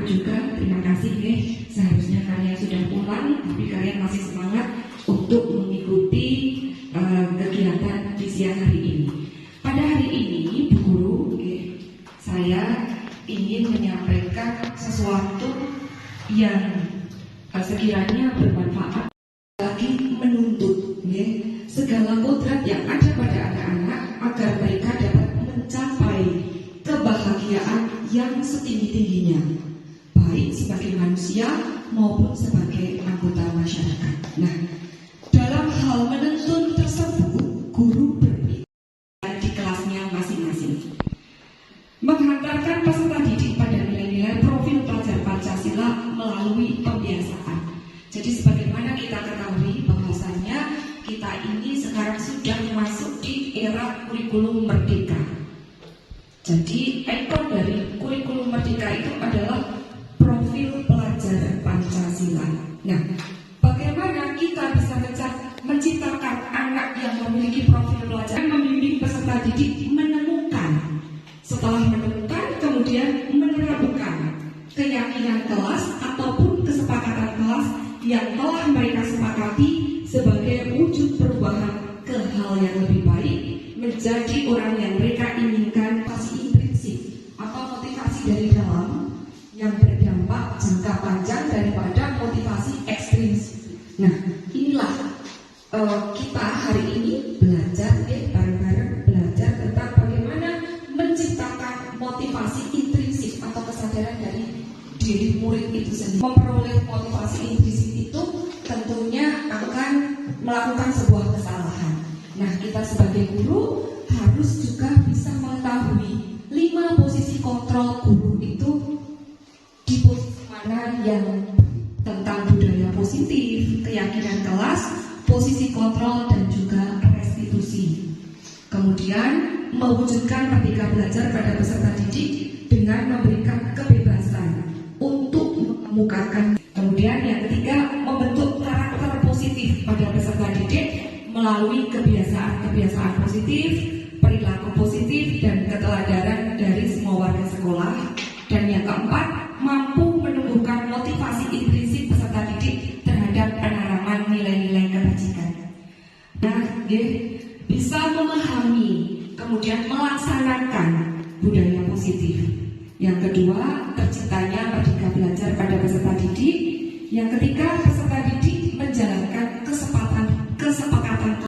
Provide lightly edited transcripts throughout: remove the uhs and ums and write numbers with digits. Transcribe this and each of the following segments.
aku juga terima kasih nih. Seharusnya kalian sudah pulang, tapi kalian masih semangat untuk mengikuti kegiatan di siang hari ini. Pada hari ini, Bu Guru, saya ingin menyampaikan sesuatu yang sekiranya bermanfaat, lagi menuntut segala kodrat yang ada pada anak-anak agar mereka dapat mencapai kebahagiaan yang setinggi-tingginya, baik sebagai manusia maupun sebagai anggota masyarakat. Nah, dalam hal menuntun tersebut, guru berpikir di kelasnya masing-masing, menghantarkan peserta didik pada nilai-nilai profil pelajar Pancasila melalui pembiasaan. Jadi sebagaimana kita ketahui bahwasannya kita ini sekarang sudah masuk di era kurikulum merdeka. Jadi ikon dari kurikulum merdeka itu adalah profil pelajar Pancasila. Nah, bagaimana kita bisa menciptakan anak yang memiliki profil pelajar, membimbing peserta didik menemukan, setelah menemukan kemudian menerapkan keyakinan kelas ataupun kesepakatan kelas yang telah mereka sepakati sebagai wujud perubahan ke hal yang lebih baik, menjadi orang yang mereka inginkan. Motivasi intrinsik atau motivasi dari dalam yang berdampak jangka panjang daripada motivasi ekstrinsik. Nah, inilah kita hari ini belajar bareng-bareng belajar tentang bagaimana menciptakan motivasi intrinsik atau kesadaran dari diri murid itu sendiri. Memperoleh motivasi intrinsik itu tentunya akan melakukan sebuah kesalahan. Nah, kita sebagai guru harus juga bisa mengetahui 5 posisi kontrol guru itu di posisi mana yang tentang budaya positif, keyakinan kelas, posisi kontrol, dan juga restitusi. Kemudian mewujudkan merdeka belajar pada peserta didik dengan memberikan kebebasan untuk mengemukakan. Kemudian yang ketiga, membentuk karakter positif pada peserta didik melalui kebiasaan-kebiasaan positif, perilaku positif, dan keteladanan dari semua warga sekolah. Dan yang keempat, mampu menumbuhkan motivasi intrinsik peserta didik terhadap penanaman nilai-nilai kebajikan. Nah, bisa memahami, kemudian melaksanakan budaya positif. Yang kedua, terciptanya merdeka belajar pada peserta didik. Yang ketiga, peserta didik menjalankan kesepakatan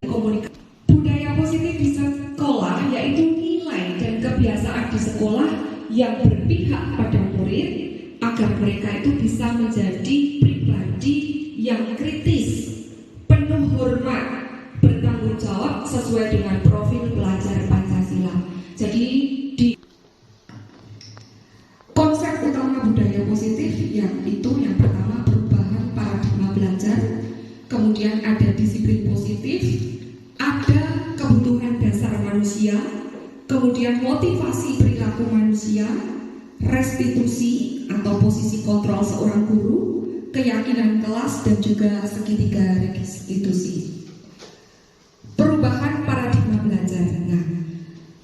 komunikasi. Budaya positif di sekolah yaitu nilai dan kebiasaan di sekolah yang berpihak pada murid agar mereka itu bisa menjadi pribadi yang kritis, penuh hormat, bertanggung jawab sesuai dengan profil pelajar Pancasila. Jadi di konsep utama budaya positif yang pertama perubahan paradigma belajar, kemudian ada disiplin positif, ada kebutuhan dasar manusia, kemudian motivasi perilaku manusia, restitusi atau posisi kontrol seorang guru, keyakinan kelas, dan juga segitiga restitusi. Perubahan paradigma belajar. Nah,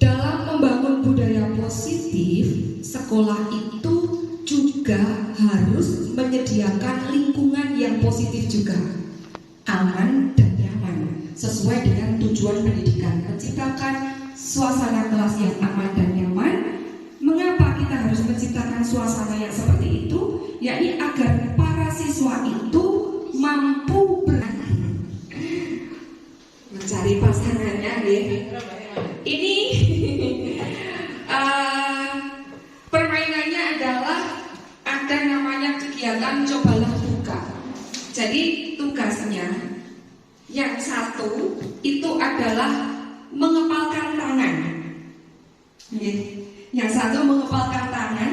dalam membangun budaya positif, sekolah itu juga harus menyediakan lingkungan yang positif juga, aman dan nyaman, sesuai dengan tujuan pendidikan, menciptakan suasana kelas yang aman dan nyaman. Mengapa kita harus menciptakan suasana yang seperti itu? Yakni agar para siswa itu mampu mencari pasangannya. Ini permainannya adalah ada namanya kegiatan cobalah buka. Jadi tugasnya yang satu itu adalah mengepalkan tangan. Yang satu mengepalkan tangan,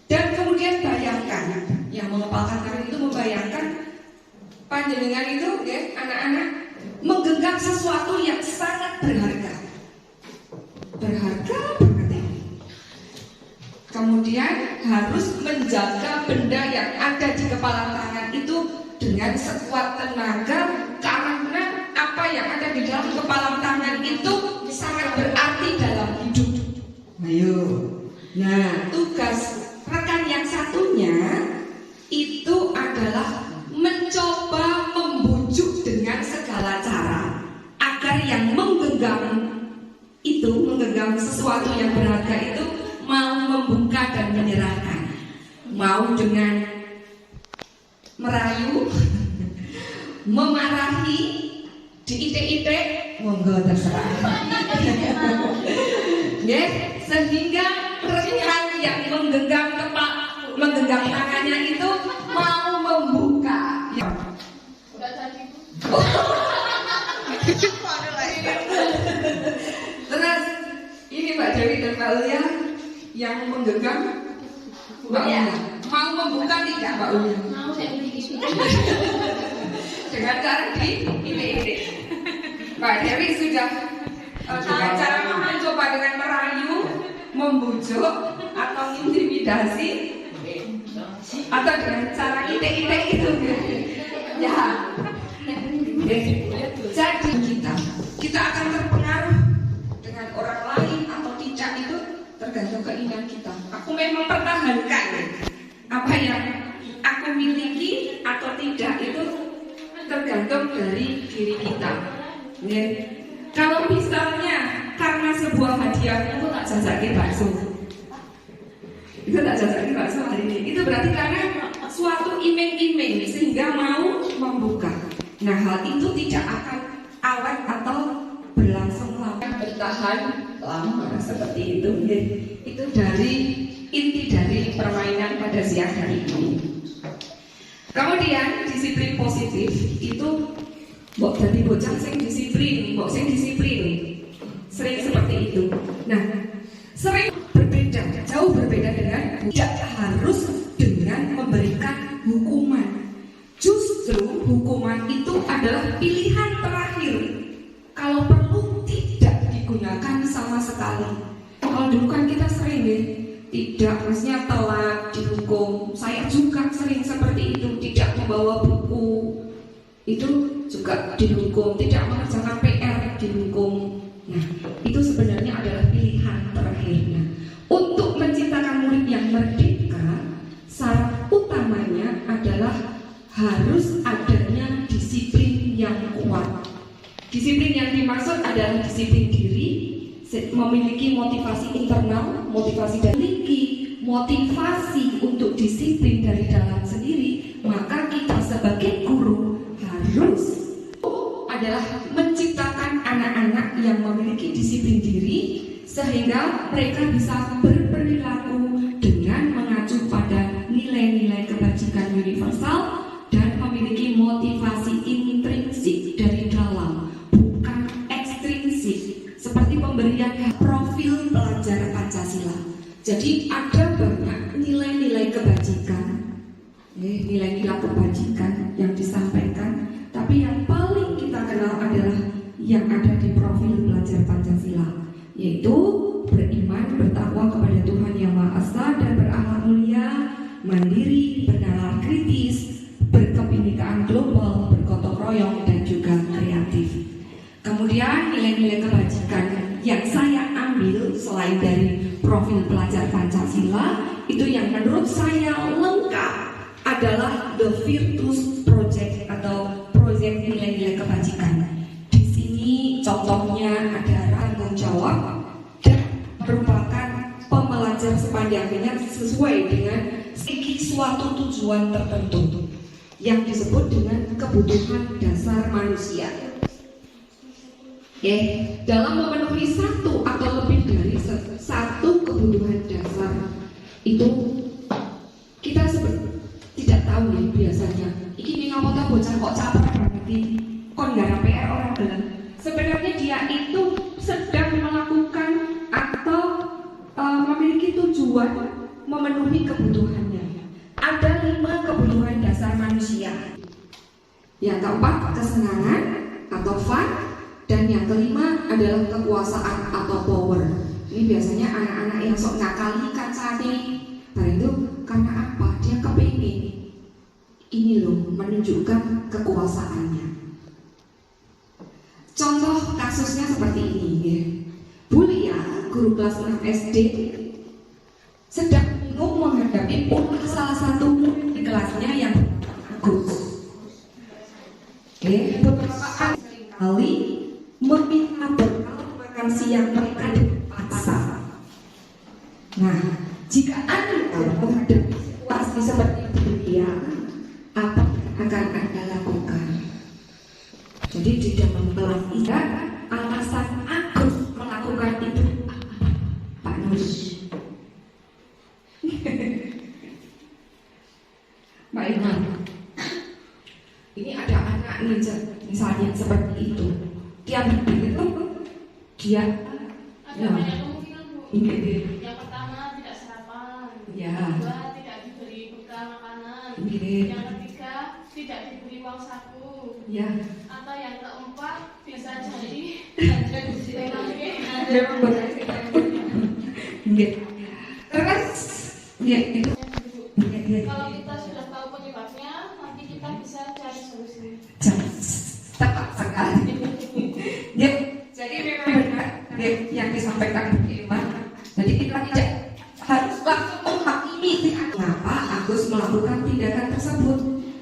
dan kemudian bayangkan, yang mengepalkan tangan itu membayangkan panjenengan itu, anak-anak menggenggam sesuatu yang sangat berharga banget. Kemudian harus menjaga benda yang ada di kepala tangan itu dengan sekuat tenaga, karena apa yang ada di dalam kepala tangan itu sangat berarti dalam hidup. Ayo. Nah, tugas rekan yang satu satunya itu adalah mencoba membujuk dengan segala cara agar yang menggenggam sesuatu yang berharga itu mau membuka dan menyerahkan, mau dengan merayu, memarahi, diitek-itek, monggo terserah. Ya, sehingga rekan yang menggenggam tangannya itu mau membuka. Ya. Terus ini Mbak Dewi dan Mbak Uya yang menggenggam Mbak Uya mau membuka tidak Mbak Uya? Mau. Dengan cara ini Mbak Dewi sudah cara mencoba dengan merayu, membujuk atau intimidasi atau dengan cara ite-ite itu ya. Jadi kita akan terpengaruh dengan orang lain atau tidak itu tergantung keinginan kita. Aku memang pertahankan apa yang aku miliki atau tidak itu tergantung dari diri kita. Ya. Kalau misalnya karena sebuah hadiah itu tak jajakin bakso, hari ini, itu berarti karena suatu iming-iming sehingga mau membuka. Nah, hal itu tidak akan awet atau berlangsung lama, bertahan lama seperti itu. Itu dari inti dari permainan pada siang hari ini. Kemudian disiplin positif itu mbok dadi bocah sing disiplin, sering seperti itu. Nah, sering berbeda, jauh berbeda dengan tidak harus dengan memberikan hukuman. Justru hukuman itu adalah pilihan terakhir. Kalau perlu tidak digunakan sama sekali. Kalau dulu kan kita sering ya, tidak, maksudnya telat dihukum. Saya juga sering seperti itu, tidak membawa buku itu juga dihukum, tidak mengerjakan PR dihukum. Nah, itu sebenarnya adalah pilihan terakhirnya. Untuk menciptakan murid yang merdeka, syarat utamanya adalah harus adanya disiplin yang kuat. Disiplin yang dimaksud adalah disiplin diri, memiliki motivasi internal, motivasi dan memiliki motivasi untuk disiplin dari dalam sendiri. Maka kita sebagai guru harus adalah menciptakan anak-anak yang memiliki disiplin diri sehingga mereka bisa berperilaku dengan mengacu pada nilai-nilai kebajikan universal dan memiliki motivasi intrinsik dari dalam, bukan ekstrinsik, seperti pemberian profil pelajar Pancasila. Jadi ada banyak nilai-nilai kebajikan, nilai-nilai kebajikan yang disampaikan, tapi yang paling kita kenal adalah yang ada di profil pelajar Pancasila, yaitu beriman, bertakwa kepada Tuhan Yang Maha Esa dan berakhlak mulia, mandiri, bernalar kritis, berkebinekaan global, bergotong royong, dan juga kreatif. Kemudian nilai-nilai kebajikan yang saya ambil selain dari profil pelajar Pancasila, itu yang menurut saya lengkap adalah The Virtus Project atau proyek nilai-nilai kebajikan. Di sini contohnya ada tanggung jawab dan merupakan pembelajar sepanjangnya sesuai dengan suatu tujuan tertentu yang disebut dengan kebutuhan dasar manusia. Dalam memenuhi satu atau lebih dari satu kebutuhan dasar itu kita tidak tahu ya biasanya. Ini ngapa bocah kok capek berarti kon gara PR orang gelem. Sebenarnya dia itu sedang melakukan atau memiliki tujuan memenuhi kebutuhannya. Ada 5 kebutuhan dasar manusia. Yang keempat kesenangan atau fun, dan yang kelima adalah kekuasaan atau power. Ini biasanya anak-anak yang sok ngakali kancane. Nah itu karena apa? Dia kepingin ini loh menunjukkan kekuasaannya. Contoh kasusnya seperti ini ya. Bulia, guru kelas 6 SD sedang bingung menghadapi salah dia, apa yang akan Anda lakukan? Jadi di dalam kelas ini alasan Agus melakukan itu Pak Nus. Mbak Iman, ini ada anak ninja misalnya seperti itu. Dia begitu, dia ada banyak kemungkinan Bu. Yang pertama tidak sarapan, ya. Yang kedua tidak diberi bekal makanan, Yang ketiga tidak diberi uang saku, Ya. Atau yang keempat bisa jadi Terus ya itu. Kalau kita sudah tahu penyebabnya, nanti kita bisa cari solusi. Tepat sekali. Ya, jadi memang benar yang disampaikan Bu Iman. Jadi kita tidak harus langsung menghakimi mengapa Agus melakukan tindakan tersebut,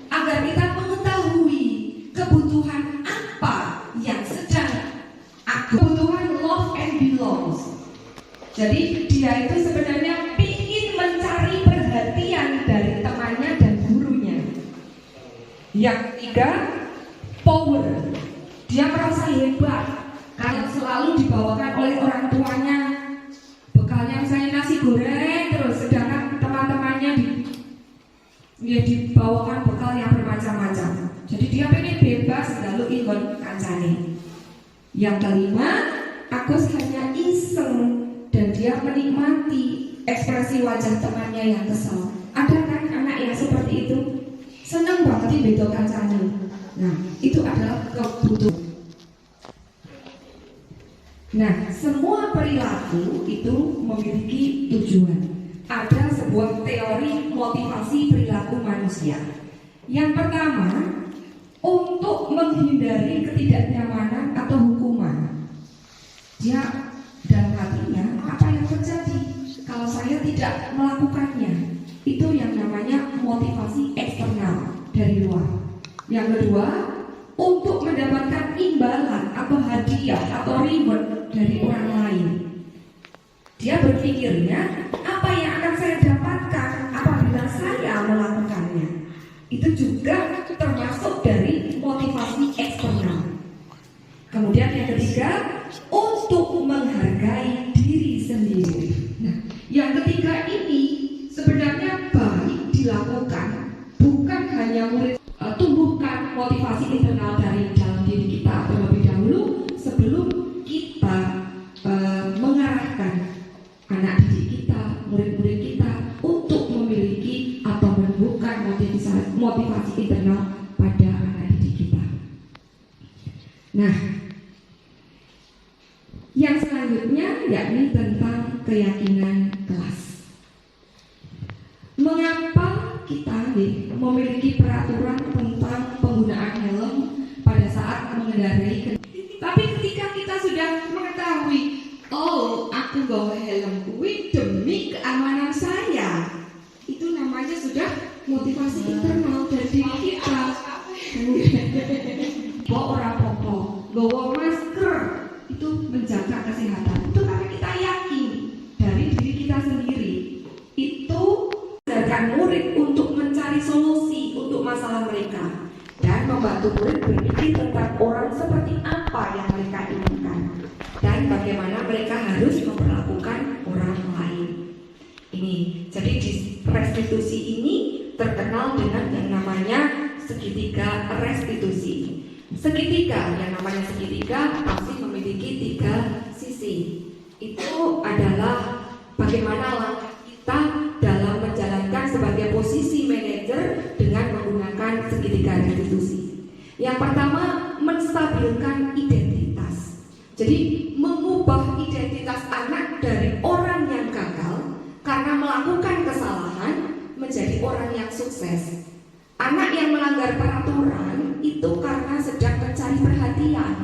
agar kita mengetahui kebutuhan apa yang sedang kebutuhan love and belongs. Jadi dia itu sebenarnya ingin mencari perhatian dari temannya dan gurunya. Yang ketiga, power. Dia merasa hebat karena selalu dibawakan oleh orang tuanya. Bekalnya misalnya nasi goreng terus, sedangkan teman-temannya dibawakan bekal yang bermacam-macam. Jadi dia pengen bebas lalu ikut kancane. Yang kelima, Agus hanya iseng dan dia menikmati ekspresi wajah temannya yang kesal. Ada kan anak yang seperti itu? Senang banget dibedo kancane. Nah, itu adalah kebutuhan. Nah, semua perilaku itu memiliki tujuan. Ada sebuah teori motivasi perilaku manusia. Yang pertama, untuk menghindari ketidaknyamanan atau hukuman. Dia dalam hatinya, apa yang terjadi kalau saya tidak melakukannya? Itu yang namanya motivasi eksternal dari luar. Yang kedua, untuk mendapatkan imbalan atau hadiah atau reward dari orang lain. Dia berpikirnya, apa yang akan saya dapatkan apabila saya melakukannya? Itu juga termasuk dari motivasi eksternal. Kemudian yang ketiga, untuk menghargai diri sendiri. Nah, yang ketiga ini sebenarnya baik dilakukan, bukan hanya tumbuhkan motivasi internal dari dalam diri kita terlebih dahulu sebelum kita mengarahkan anak didik kita, murid-murid kita untuk memiliki atau menumbuhkan motivasi internal pada anak didik kita. Nah, yang selanjutnya yakni tentang keyakinan kelas. Mengapa kita memiliki peraturan tentang penggunaan helm pada saat mengendarai? Tapi ketika kita sudah mengetahui, oh, aku bawa helm kuwi demi keamanan saya, itu namanya sudah motivasi internal dari diri kita. Bawa orang popo, bawa masker, itu menjaga kesehatan. Itu karena kita yakin dari diri kita sendiri. Itu mengajarkan murid untuk mencari solusi untuk masalah mereka dan membantu murid berpikir tentang orang seperti apa yang mereka inginkan dan bagaimana mereka harus memperlakukan orang lain. Ini jadi di restitusi ini terkenal dengan yang namanya segitiga restitusi. Segitiga, yang namanya segitiga pasti memiliki 3 sisi. Itu adalah bagaimana langkah kita dalam menjalankan sebagai posisi manajer dengan menggunakan segitiga restitusi. Yang pertama, menstabilkan identitas. Jadi mengubah identitas anak dari orang yang gagal karena melakukan kesalahan menjadi orang yang sukses. Anak yang melanggar peraturan itu karena sedang mencari perhatian,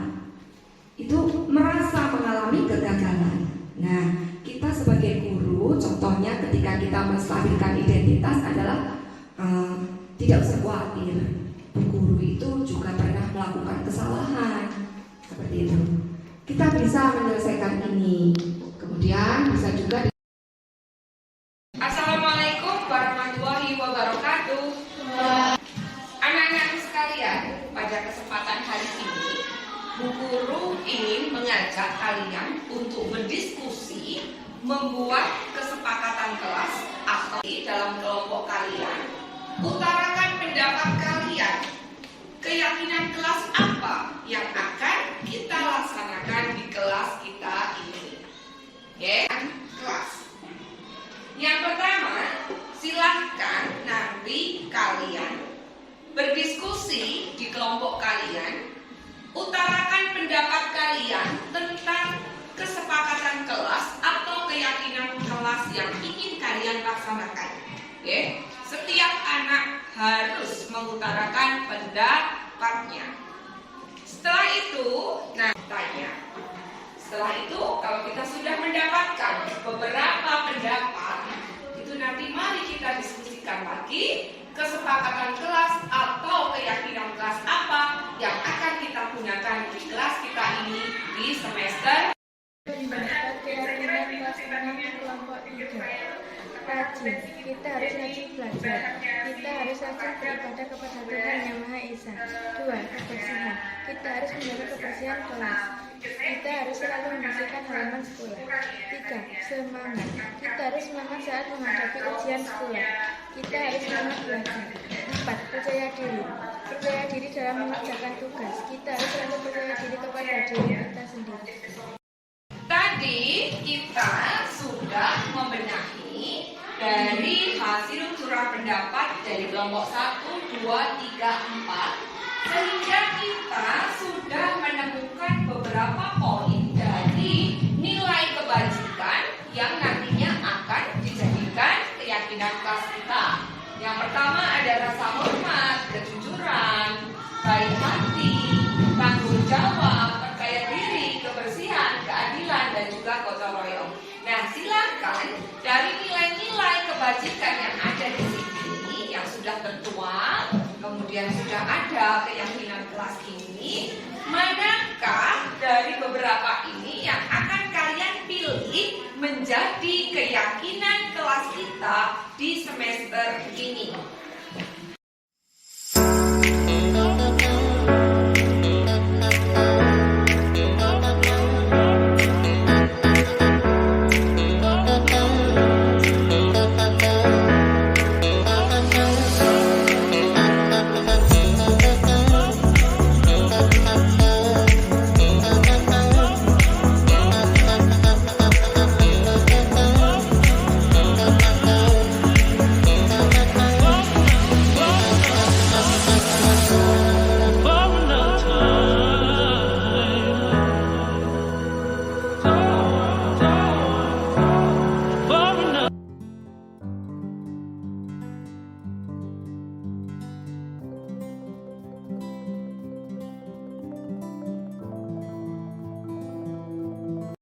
itu merasa mengalami kegagalan. Nah, kita sebagai guru, contohnya ketika kita menstabilkan identitas adalah tidak usah khawatir, guru itu juga pernah melakukan kesalahan, seperti itu. Kita bisa menyelesaikan ini. Kemudian bisa juga. Assalamualaikum warahmatullahi wabarakatuh. kesempatan hari ini, Bu Guru ingin mengajak kalian untuk berdiskusi, membuat kesepakatan kelas atau dalam kelompok kalian, utarakan pendapat kalian, keyakinan kelas apa yang akan kita laksanakan di kelas kita ini. Ya, kelas. Yang pertama, silahkan nanti kalian berdiskusi di kelompok kalian, utarakan pendapat kalian tentang kesepakatan kelas atau keyakinan kelas yang ingin kalian laksanakan. Oke, setiap anak harus mengutarakan pendapatnya. Setelah itu, tanya. Setelah itu, kalau kita sudah mendapatkan beberapa pendapat, itu nanti mari kita diskusikan lagi kesepakatan kelas atau keyakinan kelas apa yang akan kita gunakan di kelas kita ini di semester. Pendapat keyakinan kelas menengah kelompok 3. Rajin, kita harus rajin belajar. Kita harus rajin beribadah kepada Tuhan Yang Maha Esa. 2. Kebersihan, kita harus menjaga kebersihan kelas. Kita harus selalu membersihkan halaman sekolah. 3. Semangat, kita harus semangat saat menghadapi ujian sekolah. Kita harus semangat belajar. 4. Percaya diri, percaya diri dalam mengerjakan tugas. Kita harus selalu percaya diri kepada diri kita sendiri. Tadi kita sudah membenahi dari hasil curah pendapat dari kelompok 1, 2, 3, 4, sehingga kita sudah menemukan beberapa poin dari nilai kebajikan yang nantinya akan dijadikan keyakinan kelas kita. Yang pertama ada rasa hormat, kejujuran, baik hati, tanggung jawab, percaya diri, kebersihan, keadilan, dan juga gotong royong. Nah, silakan dari nilai-nilai kebajikan yang ada di sini yang sudah tertuang, kemudian sudah ada keyakinan kelas ini, manakah dari beberapa ini yang akan kalian pilih menjadi keyakinan kelas kita di semester ini?